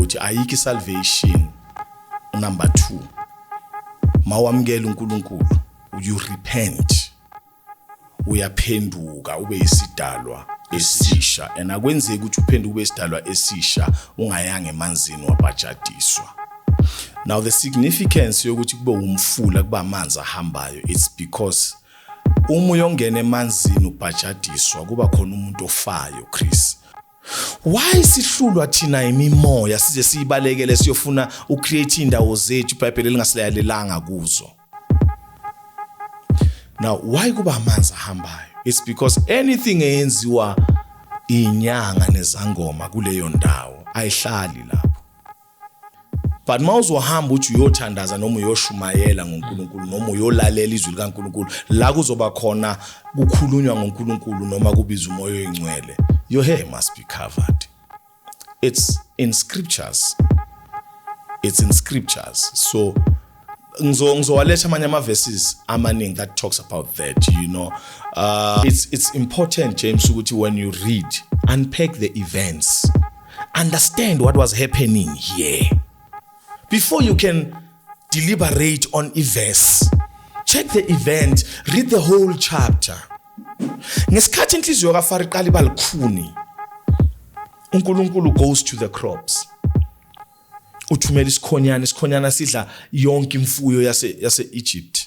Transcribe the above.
ukuthi ayikho salvation. Number 2, mawamkela uNkulunkulu, you repent, uyaphenduka ube isidalwa esisha. And akwenzeki ukuthi uphenduke ube isidalwa esisha ungayanga emanzini wabhajadiswa. Now the significance yokuthi kube umfula kuba amanzi ahambayo, it's because uma uyongena emanzini ubhajadiswa kuba khona umuntu ofayo, Chris. Why sihlulwa thina imimoya size siyibalekele siyofuna ucreate indawo zethu iBhayibheli lingasilelanga kuzo? Now why kuba amanzi ahambayo? It's because anything eyenziwa inyanga nezangoma kuleyo ndawo ayihlali lapho. But mawuzohamba uthi uyothandaza noma uyoshumayela ngoNkulunkulu noma uyolalela izwi likaNkulunkulu la kuzoba khona kukhulunywa ngoNkulunkulu noma kubiza umoya oyingcwele, your hair must be covered. It's in scriptures. So ngizowaletha amanye ama-verses amaningi that talks about that, you know. It's important, James, ukuthi when you read, unpack the events, understand what was happening here before you can deliberate on a verse. Check the event, read the whole chapter. Ngesikhathi inhliziyo kaFaro iqala iba lukhuni, uNkulunkulu goes to the crops. Uthumela isikhonyana sidla yonke imfuyo yase-Egypt.